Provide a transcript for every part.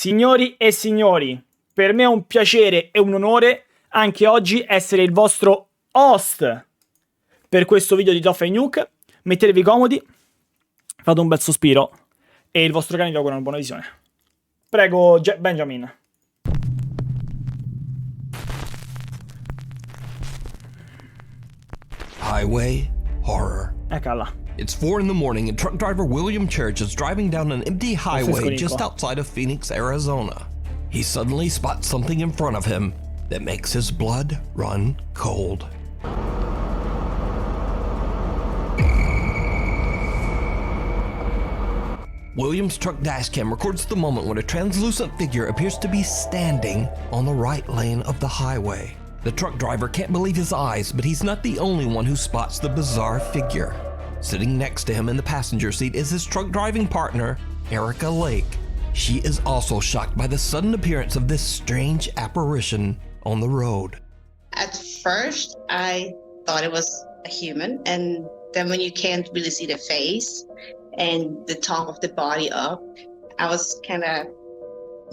Signori e signori, per me è un piacere e un onore anche oggi essere il vostro host per questo video di Toffa e Nuke. Mettetevi comodi, fate un bel sospiro e il vostro cane vi augura una buona visione. Prego, Benjamin. Highway horror. Eccola. It's 4 in the morning and truck driver William Church is driving down an empty highway just outside of Phoenix, Arizona. He suddenly spots something in front of him that makes his blood run cold. William's truck dashcam records the moment when a translucent figure appears to be standing on the right lane of the highway. The truck driver can't believe his eyes, but he's not the only one who spots the bizarre figure. Sitting next to him in the passenger seat is his truck driving partner, Erica Lake. She is also shocked by the sudden appearance of this strange apparition on the road. At first, I thought it was a human, and then when you can't really see the face and the top of the body up, I was kind of,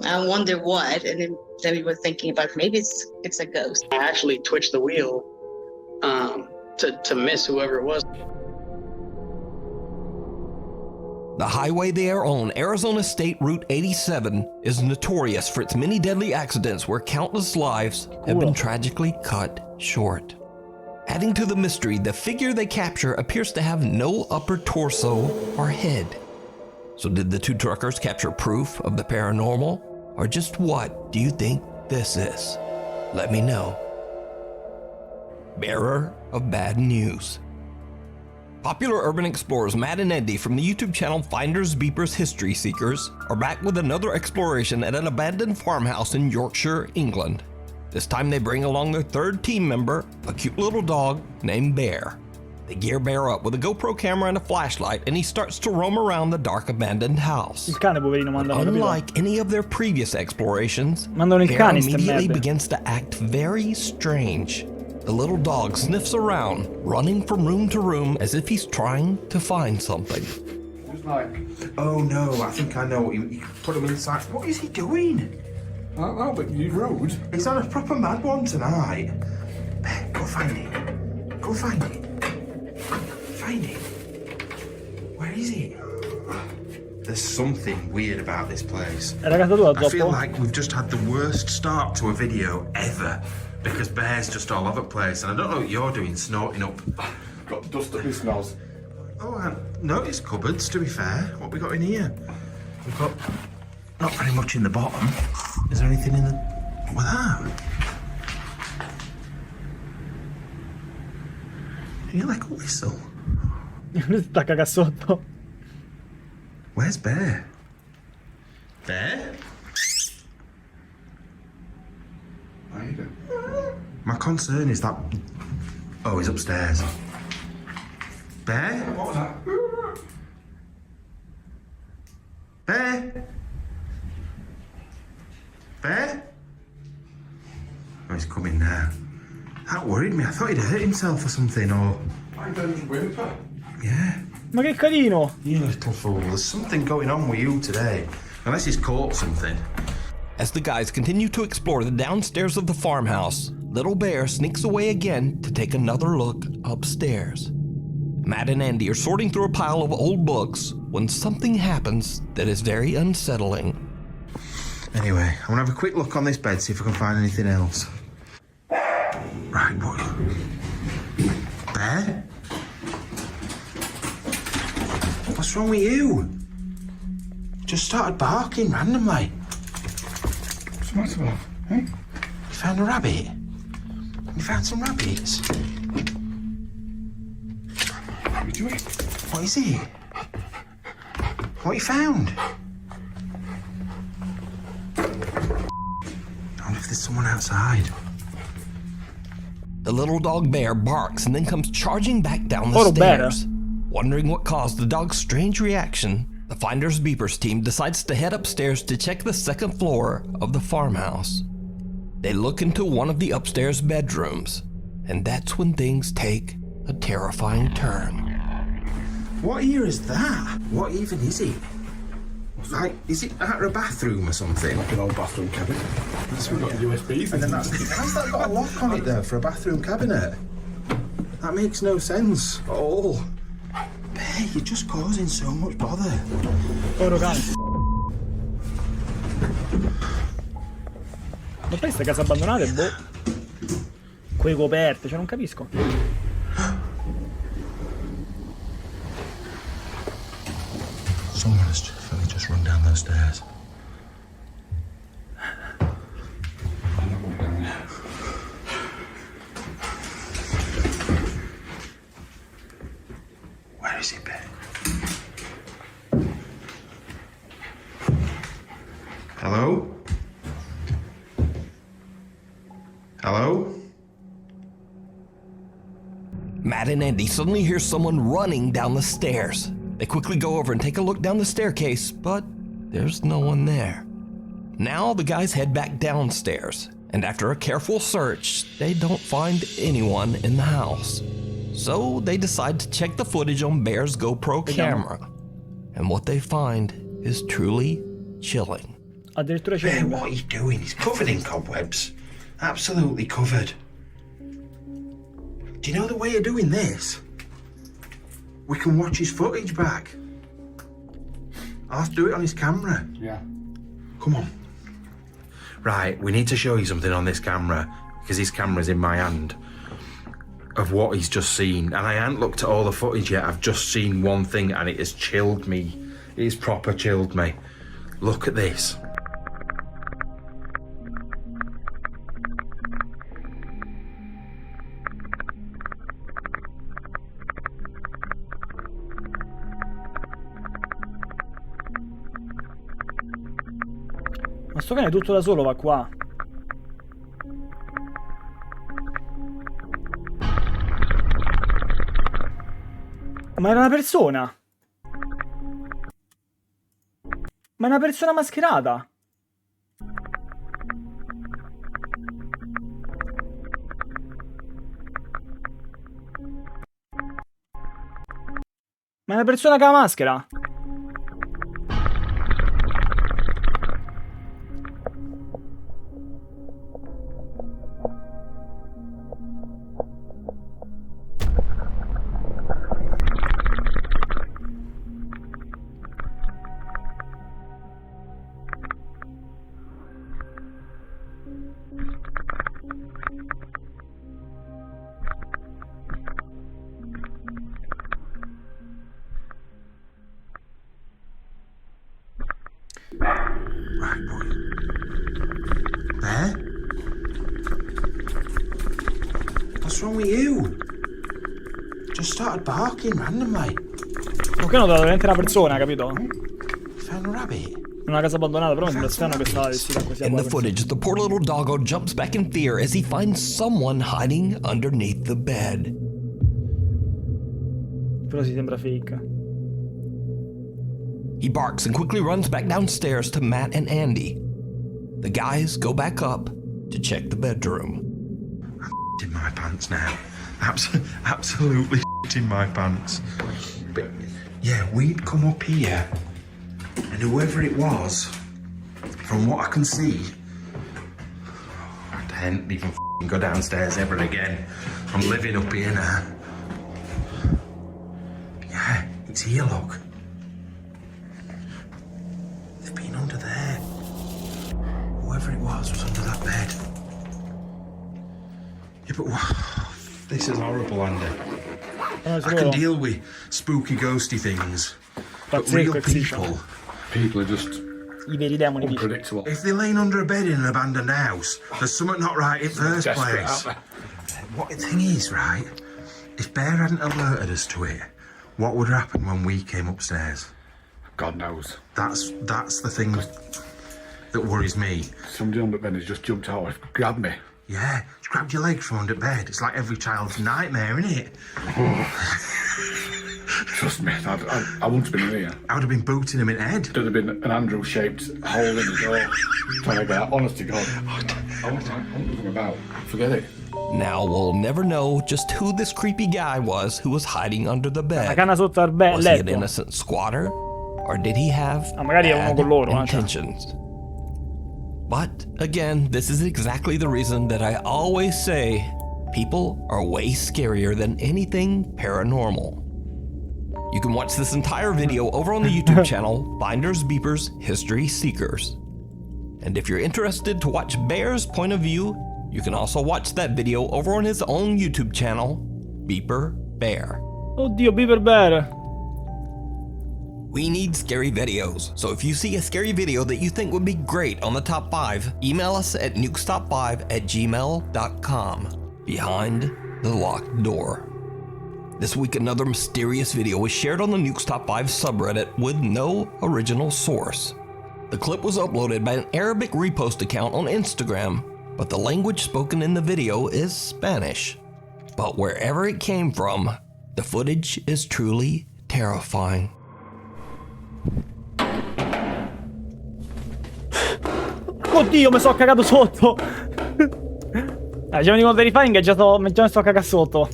I wonder what, and then we were thinking about maybe it's a ghost. I actually twitched the wheel to miss whoever it was. The highway they are on, Arizona State Route 87, is notorious for its many deadly accidents where countless lives have been tragically cut short. Adding to the mystery, the figure they capture appears to have no upper torso or head. So did the two truckers capture proof of the paranormal? Or just what do you think this is? Let me know. Bearer of bad news. Popular urban explorers Matt and Andy from the YouTube channel Finders Beepers History Seekers are back with another exploration at an abandoned farmhouse in Yorkshire, England. This time they bring along their third team member, a cute little dog named Bear. They gear Bear up with a GoPro camera and a flashlight, and he starts to roam around the dark abandoned house. Il cane, poverino, mandano, Unlike any of their previous explorations, mandano il Bear cane, ste immediately merde. begins to act very strange. The little dog sniffs around, running from room to room as if he's trying to find something. Just like, oh no, I think I know what you put him inside. What is he doing? I don't know, but you're rude. He's on a proper mad one tonight. Ben, go find it. Go find it. Find it. Where is he? There's something weird about this place. Ragazza tua, I feel zoppo. like we've just had the worst start to a video ever. Because Bear's just all over the place, and I don't know what you're doing, snorting up. Got dust up his nose. Oh, I noticed cupboards, to be fair. What we got in here? We've got not very much in the bottom. Is there anything in the... What that? You like a whistle? Sta caga sotto. Where's Bear? Bear? How you doing? My concern is that... Oh, he's upstairs. Bear? What was that? Bear? Bear? Oh, he's coming now. That worried me. I thought he'd hurt himself or something, or... I don't whimper. Yeah. Ma che carino. You little fool. There's something going on with you today. Unless he's caught something. As the guys continue to explore the downstairs of the farmhouse, little Bear sneaks away again to take another look upstairs. Matt and Andy are sorting through a pile of old books when something happens that is very unsettling. Anyway, I want to have a quick look on this bed, see if I can find anything else. Right, what? Bear? What's wrong with you? Just started barking randomly. What's the matter, love? Eh? You found a rabbit? You found some rabbits? What are you doing? What is it? What you found? I wonder if there's someone outside. The little dog Bear barks and then comes charging back down the Little stairs. Wondering what caused the dog's strange reaction, the Finders Beepers team decides to head upstairs to check the second floor of the farmhouse. They look into one of the upstairs bedrooms, and that's when things take a terrifying turn. What ear is that? What even is it? Like, is it out of a bathroom or something? Like an old bathroom cabinet. That's got the USB. And then that's that got a lock on it there for a bathroom cabinet? That makes no sense at all. Bear, you're just causing so much bother. Povero cane. Ma poi queste case abbandonate, boh. Quei coperte, cioè non capisco. Someone has just run down those stairs. I'm not going down there. Where is it, Ben? Hello? Hello? Matt and Andy suddenly hear someone running down the stairs. They quickly go over and take a look down the staircase, but there's no one there. Now the guys head back downstairs, and after a careful search, they don't find anyone in the house. So they decide to check the footage on Bear's GoPro camera. And what they find is truly chilling. Addirittura Bear, c'è. what are you doing? He's covered in cobwebs. Absolutely covered. Do you know the way of doing this? We can watch his footage back. I'll have to do it on his camera. Yeah. Come on. Right, we need to show you something on this camera, because his camera's in my hand, of what he's just seen. And I haven't looked at all the footage yet. I've just seen one thing and it has chilled me. It has proper chilled me. Look at this. Ma sto cane tutto da solo va qua. Ma era una persona. Ma è una persona mascherata. Ma è una persona che ha la maschera. Right, boy. There? What's wrong with you? Just started barking randomly. Ok, no, veramente una persona, capito? Found a rabbit. In una casa abbandonata, però mi sembra strano che stava vestita così. In the footage, the poor little doggo jumps back in fear as he finds someone hiding underneath the bed. Però si sembra fake. He barks and quickly runs back downstairs to Matt and Andy. The guys go back up to check the bedroom. I'm in my pants now. Absolutely in my pants. But yeah, we'd come up here, and whoever it was, from what I can see, I can't even go downstairs ever again. I'm living up here now. Yeah, it's here, look. They've been under there. Whoever it was under that bed. Yeah, but this is horrible, Andy. I can deal with spooky, ghosty things, but real people. People are just I veri demoni. unpredictable. If they're laying under a bed in an abandoned house, there's something not right in first Desperate, place. aren't What the thing is, right? If Bear hadn't alerted us to it, what would happen when we came upstairs? they? God knows. That's the thing that worries me. Somebody under bed has just jumped out and grabbed me. Yeah, just grabbed your legs from under bed. It's like every child's nightmare, isn't it? Trust me, I wouldn't have been in here. I would have been booting him in the head. There'd have been an Andrew-shaped hole in the door. Trying to get out. Honest to God. I wasn't nothing about. Forget it. Now we'll never know just who this creepy guy was who was hiding under the La bed. canna sotto al Was he an letto. innocent squatter? Or did he have magari è uno bad con loro, cioè. intentions? But again, this is exactly the reason that I always say people are way scarier than anything paranormal. You can watch this entire video over on the YouTube channel, Finders, Beepers, History Seekers. And if you're interested to watch Bear's point of view, you can also watch that video over on his own YouTube channel, Beeper Bear. Oddio, Beeper Bear. We need scary videos, so if you see a scary video that you think would be great on the top 5, email us at nukestop5@gmail.com, behind the locked door. This week another mysterious video was shared on the Nukes Top 5 subreddit with no original source. The clip was uploaded by an Arabic repost account on Instagram, but the language spoken in the video is Spanish. But wherever it came from, the footage is truly terrifying. Oddio, mi sono cagato sotto. Diciamo di terrifying e già mi sto cagando sotto.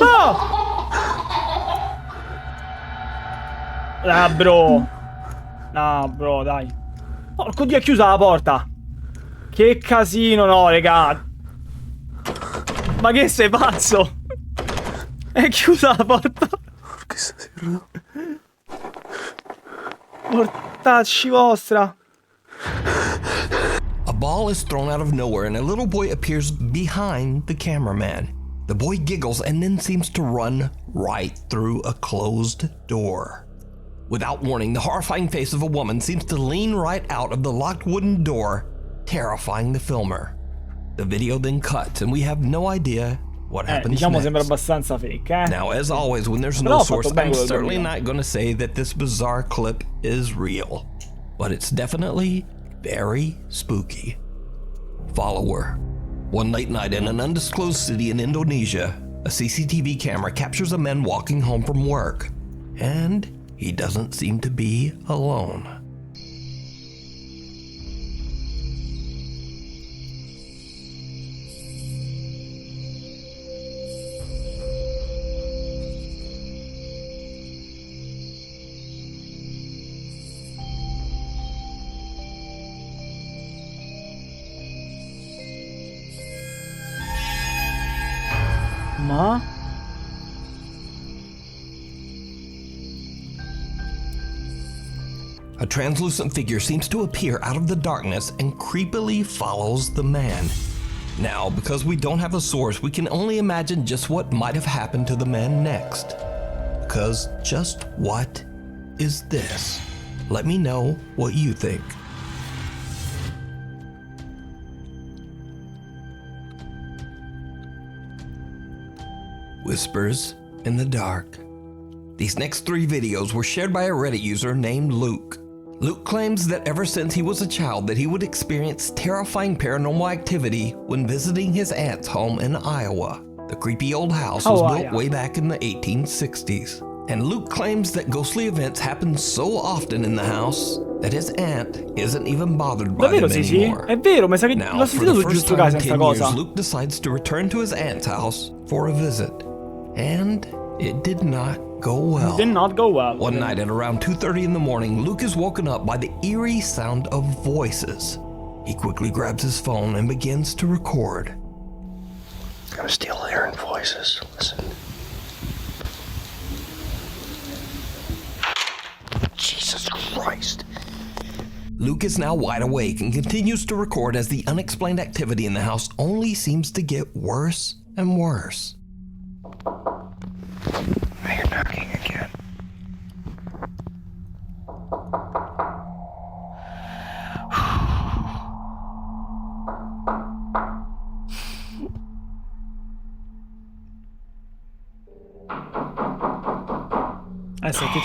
Oh! Bro. No, bro, dai. Porco Dio, è chiusa la porta. Che casino, no, raga. Ma che sei pazzo? È chiusa la porta. Mortacci vostra. A ball is thrown out of nowhere and a little boy appears behind the cameraman. The boy giggles and then seems to run right through a closed door. Without warning, the horrifying face of a woman seems to lean right out of the locked wooden door, terrifying the filmer. The video then cuts and we have no idea what happens diciamo next. sembra abbastanza fake, eh? Now, as always, when there's no source, I'm certainly not going to say that this bizarre clip is real. But it's definitely very spooky. Follower. One late night in an undisclosed city in Indonesia, a CCTV camera captures a man walking home from work. And he doesn't seem to be alone. Ma? A translucent figure seems to appear out of the darkness and creepily follows the man. Now, because we don't have a source, we can only imagine just what might have happened to the man next. Because just what is this? Let me know what you think. Whispers in the dark. These next 3 videos were shared by a Reddit user named Luke. Luke claims that ever since he was a child that he would experience terrifying paranormal activity when visiting his aunt's home in Iowa. The creepy old house was built way back in the 1860s. And Luke claims that ghostly events happen so often in the house that his aunt isn't even bothered by them anymore. È vero, mi sa che Now, l'ho for sentito the su first giusto time caso in questa 10 years, cosa. Luke decides to return to his aunt's house for a visit. And it did not go well. Did not go well. One night at around 2:30 in the morning, Luke is woken up by the eerie sound of voices. He quickly grabs his phone and begins to record. I'm still hearing voices. Listen. Jesus Christ. Luke is now wide awake and continues to record as the unexplained activity in the house only seems to get worse and worse. I hear knocking again.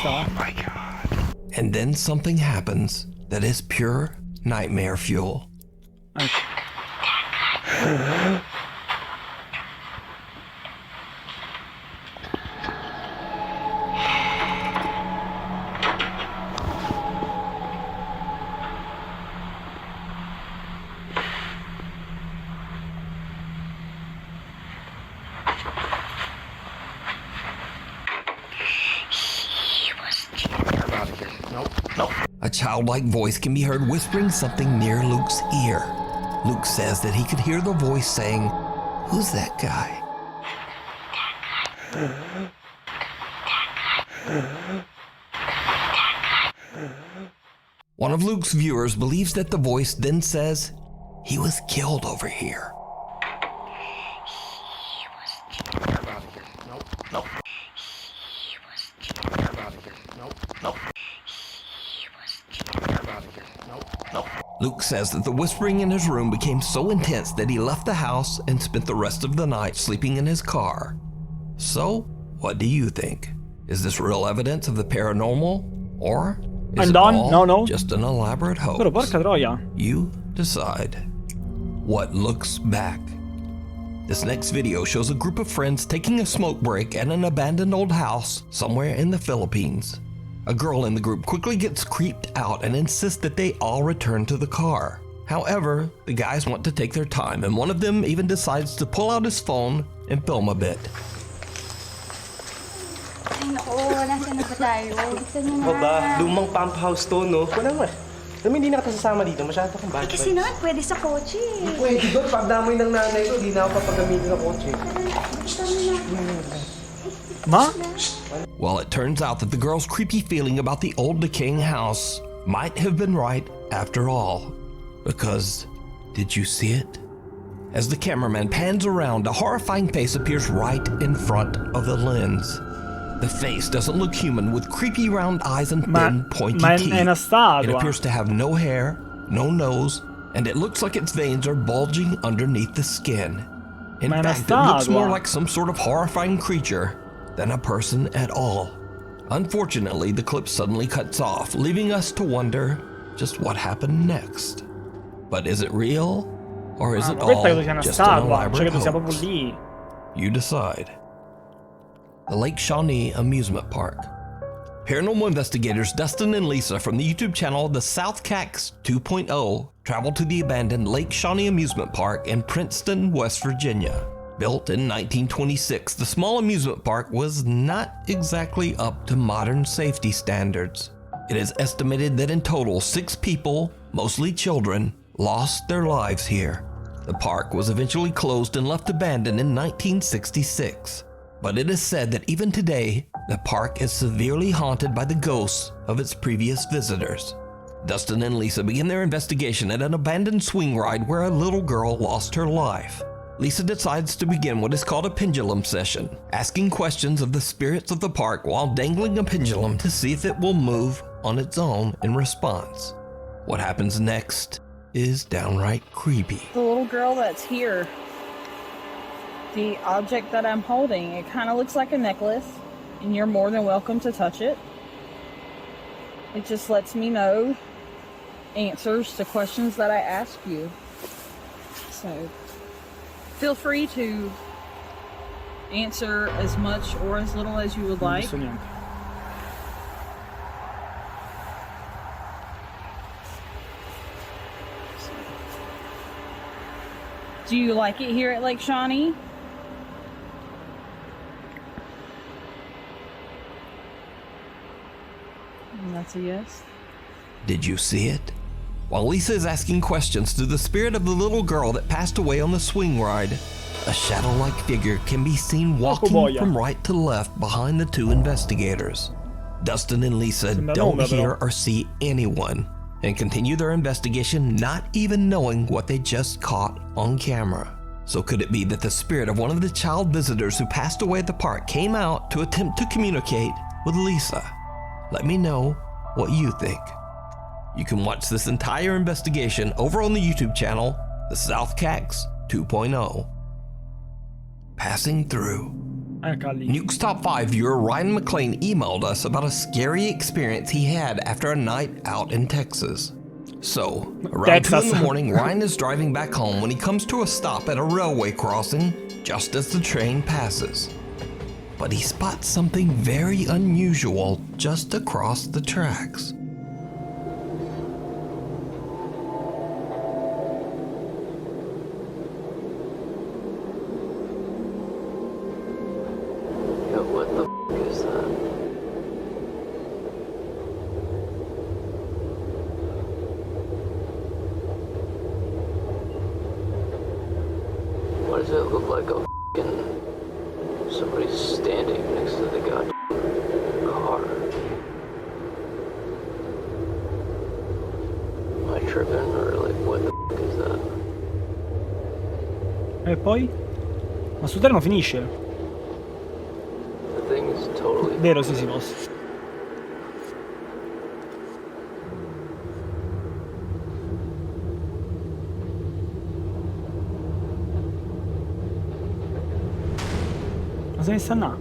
Oh my God. And then something happens that is pure nightmare fuel. childlike voice can be heard whispering something near Luke's ear. Luke says that he could hear the voice saying, "Who's that guy?" One of Luke's viewers believes that the voice then says, "He was killed over here." Luke says that the whispering in his room became so intense that he left the house and spent the rest of the night sleeping in his car. So, what do you think? Is this real evidence of the paranormal? Or is it all just an elaborate hoax? Però porca troia. You decide. What looks back? This next video shows a group of friends taking a smoke break at an abandoned old house somewhere in the Philippines. A girl in the group quickly gets creeped out and insists that they all return to the car. However, the guys want to take their time, and one of them even decides to pull out his phone and film a bit. Ay, naku, nasaan na ba tayo? Gusto niyo na. Baba, lumang pump house to, no? Wala mo. Alam mo, hindi na kita sasama dito. Masyado kang bad. Kasi naman, pwede sa kotse. Pwede doon. Pagdamoy ng nanay ko, hindi na ako papagamitin ng kotse. Ma? Well, it turns out that the girl's creepy feeling about the old decaying house might have been right after all. Because, did you see it? As the cameraman pans around, a horrifying face appears right in front of the lens. The face doesn't look human, with creepy round eyes and thin, pointy teeth. It appears to have no hair, no nose, and it looks like its veins are bulging underneath the skin. In fact, it looks more like some sort of horrifying creature than a person at all. Unfortunately, the clip suddenly cuts off, leaving us to wonder just what happened next. But is it real? Or is it all just an elaborate hoax? You decide. The Lake Shawnee Amusement Park. Paranormal investigators Dustin and Lisa from the YouTube channel The South Cax 2.0 traveled to the abandoned Lake Shawnee Amusement Park in Princeton, West Virginia. Built in 1926, the small amusement park was not exactly up to modern safety standards. It is estimated that in total 6 people, mostly children, lost their lives here. The park was eventually closed and left abandoned in 1966. But it is said that even today, the park is severely haunted by the ghosts of its previous visitors. Dustin and Lisa begin their investigation at an abandoned swing ride where a little girl lost her life. Lisa decides to begin what is called a pendulum session, asking questions of the spirits of the park while dangling a pendulum to see if it will move on its own in response. What happens next is downright creepy. The little girl that's here, the object that I'm holding, it kind of looks like a necklace, and you're more than welcome to touch it. It just lets me know answers to questions that I ask you. So feel free to answer as much or as little as you would like. Do you like it here at Lake Shawnee? And that's a yes. Did you see it? While Lisa is asking questions to the spirit of the little girl that passed away on the swing ride, a shadow-like figure can be seen walking from right to left behind the 2 investigators. Dustin and Lisa don't hear or see anyone and continue their investigation not even knowing what they just caught on camera. So could it be that the spirit of one of the child visitors who passed away at the park came out to attempt to communicate with Lisa? Let me know what you think. You can watch this entire investigation over on the YouTube channel, The South Cax 2.0. Passing through. Nuke's Top 5 viewer Ryan McLean emailed us about a scary experience he had after a night out in Texas. So, around 2 in the morning, Ryan is driving back home when he comes to a stop at a railway crossing just as the train passes. But he spots something very unusual just across the tracks. does it look like a f***ing somebody's standing next to the goddamn car? Am I tripping or like what the f*** is that? E poi? Ma sul treno finisce? The thing is totally... Vero, sì, si posso. Ma se ne sta là?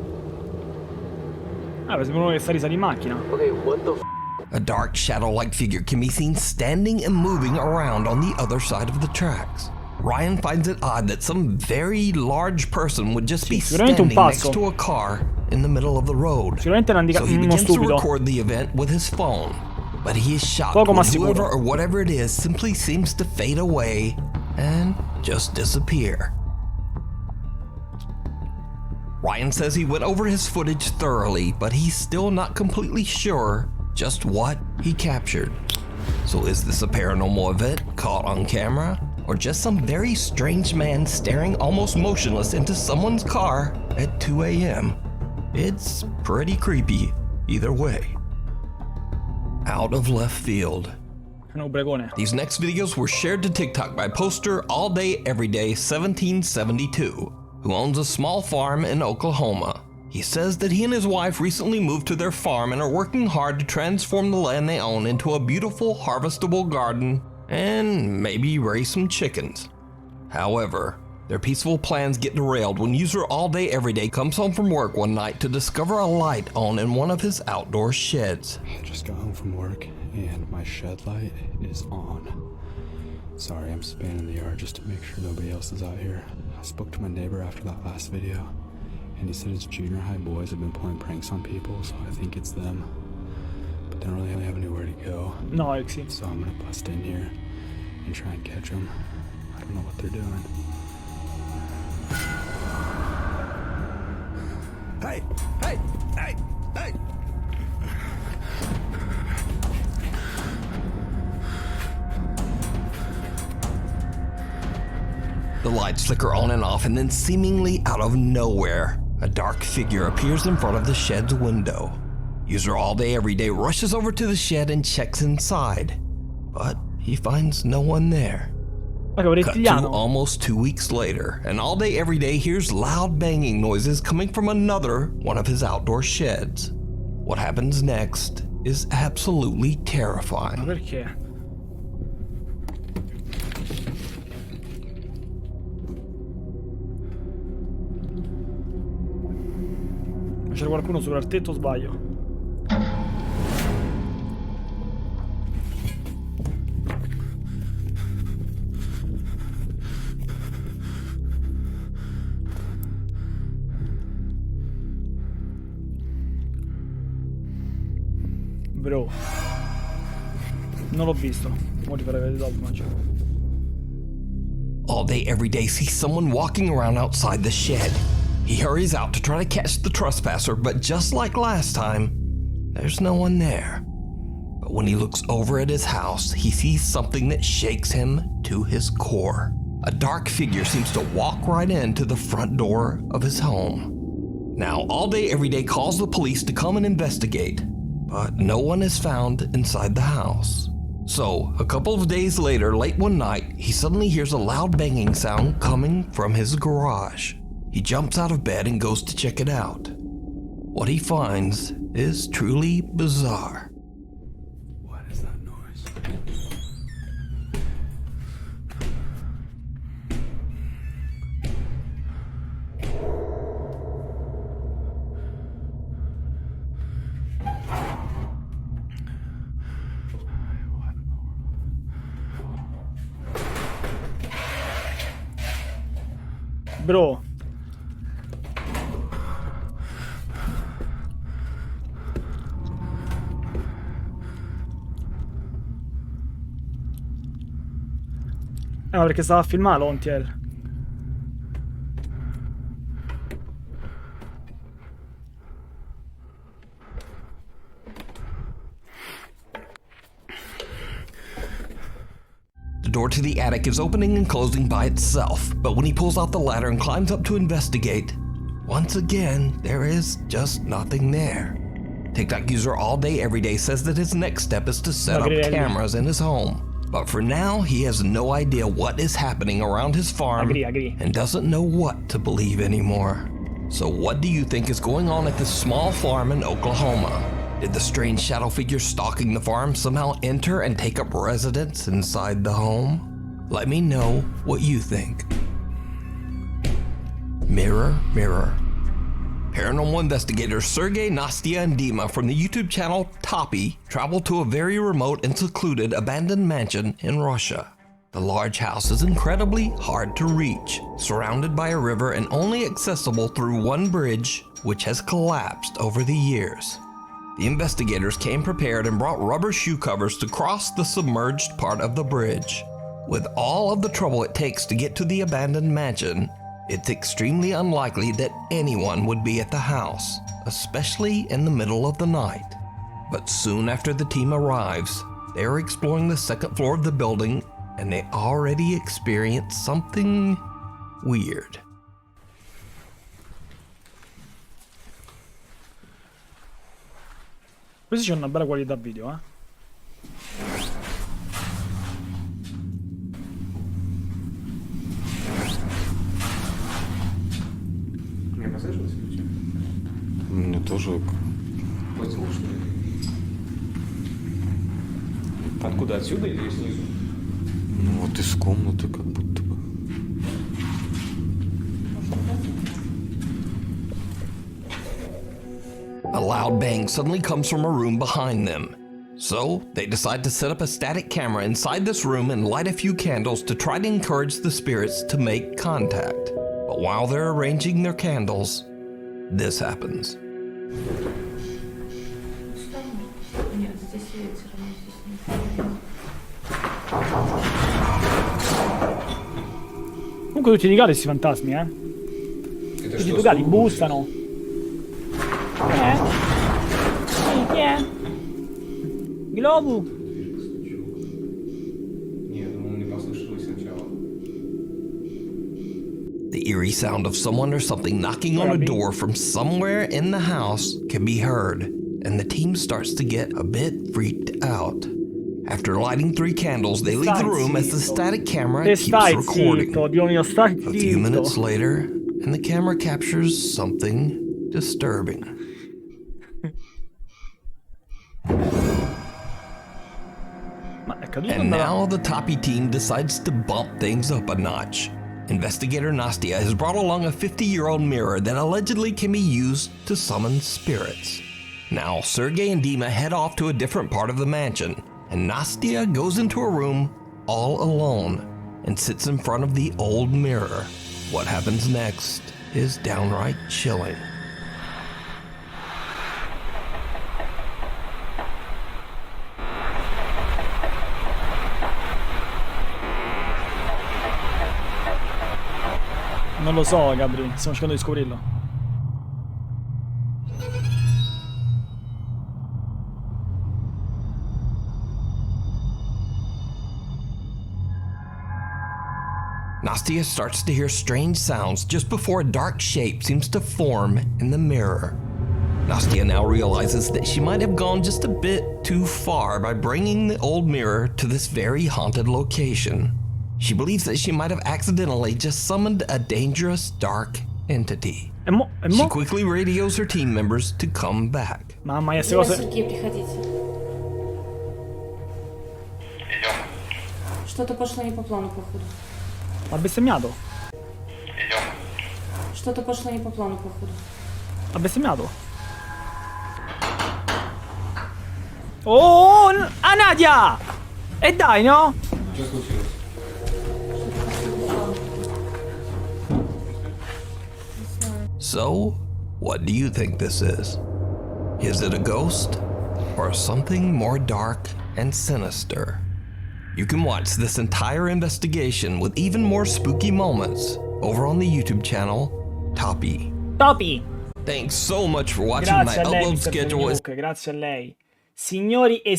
Ah, sembra uno che sta risale in macchina. Okay, what the f***? A dark shadow-like figure can be seen standing and moving around on the other side of the tracks. Ryan finds it odd that some very large person would just be standing next to a car in the middle of the road. So he begins to record the event with his phone. But he is shocked when whoever or whatever it is simply seems to fade away and just disappear. Ryan says he went over his footage thoroughly, but he's still not completely sure just what he captured. So is this a paranormal event caught on camera? Or just some very strange man staring almost motionless into someone's car at 2 a.m.? It's pretty creepy either way. Out of left field. These next videos were shared to TikTok by poster All Day Everyday 1772, who owns a small farm in Oklahoma. He says that he and his wife recently moved to their farm and are working hard to transform the land they own into a beautiful harvestable garden and maybe raise some chickens. However, their peaceful plans get derailed when user All Day Everyday comes home from work one night to discover a light on in one of his outdoor sheds. I just got home from work and my shed light is on. Sorry, I'm spanning the yard just to make sure nobody else is out here. I spoke to my neighbor after that last video and he said his junior high boys have been pulling pranks on people, so I think it's them. But they don't really have anywhere to go. No, Alexi. So I'm gonna bust in here and try and catch them. I don't know what they're doing. Hey! Hey! Hey! Hey! The lights flicker on and off, and then seemingly out of nowhere, a dark figure appears in front of the shed's window. User All Day Everyday rushes over to the shed and checks inside, but he finds no one there. Cut to almost 2 weeks later, and All Day Everyday hears loud banging noises coming from another one of his outdoor sheds. What happens next is absolutely terrifying. Perché? C'era qualcuno sopra il tetto o sbaglio? Bro, non l'ho visto. Mo ti farei vedere dopo, immagino. All Day Everyday sees someone walking around outside the shed. He hurries out to try to catch the trespasser, but just like last time, there's no one there. But when he looks over at his house, he sees something that shakes him to his core. A dark figure seems to walk right into the front door of his home. Now, All Day Everyday calls the police to come and investigate, but no one is found inside the house. So, a couple of days later, late one night, he suddenly hears a loud banging sound coming from his garage. He jumps out of bed and goes to check it out. What he finds is truly bizarre. What is that noise? Bro. Ma perché stava a filmare l'Ontiel. The door to the attic is opening and closing by itself, but when he pulls out the ladder and climbs up to investigate, once again, there is just nothing there. TikTok user all day every day says that his next step is to set up cameras in his home. But for now, he has no idea what is happening around his farm and doesn't know what to believe anymore. So what do you think is going on at this small farm in Oklahoma? Did the strange shadow figure stalking the farm somehow enter and take up residence inside the home? Let me know what you think. Mirror, mirror. Paranormal investigators Sergey, Nastya, and Dima from the YouTube channel Toppy traveled to a very remote and secluded abandoned mansion in Russia. The large house is incredibly hard to reach, surrounded by a river and only accessible through one bridge, which has collapsed over the years. The investigators came prepared and brought rubber shoe covers to cross the submerged part of the bridge. With all of the trouble it takes to get to the abandoned mansion, it's extremely unlikely that anyone would be at the house, especially in the middle of the night. But soon after the team arrives, they are exploring the second floor of the building and they already experience something weird. Questi c'hanno una bella qualità video, eh? Мне тоже... Откуда, отсюда или снизу? Ну вот из комнаты как будто бы. A loud bang suddenly comes from a room behind them. So they decide to set up a static camera inside this room and light a few candles to try to encourage the spirits to make contact. But while they're arranging their candles, this happens. Comunque tutti legati questi fantasmi, eh? Tutti legati, bussano. Chi è? Globu? The eerie sound of someone or something knocking on a door from somewhere in the house can be heard, and the team starts to get a bit freaked out. After lighting 3 candles, they leave the room as the static camera keeps recording. A few minutes later, and the camera captures something disturbing. And now the Toppy team decides to bump things up a notch. Investigator Nastya has brought along a 50-year-old mirror that allegedly can be used to summon spirits. Now, Sergey and Dima head off to a different part of the mansion, and Nastya goes into a room all alone and sits in front of the old mirror. What happens next is downright chilling. Non lo so, Gabri, stiamo cercando di scoprirlo. Nastya starts to hear strange sounds just before a dark shape seems to form in the mirror. Nastya now realizes that she might have gone just a bit too far by bringing the old mirror to this very haunted location. She believes that she might have accidentally just summoned a dangerous dark entity. She quickly radios her team members to come back. Mamma mia, queste cose. Что-то пошло не по плану, походу. Ha bestemmiato? Что-то пошло не по плану, походу. Ha bestemmiato? Oh, Nadia! E dai, no? So, what do you think this is? Is it a ghost or something more dark and sinister? You can watch this entire investigation with even more spooky moments over on the YouTube channel Toppy. Toppy! Thanks so much for watching. My upload schedule is... Grazie a lei. Signori e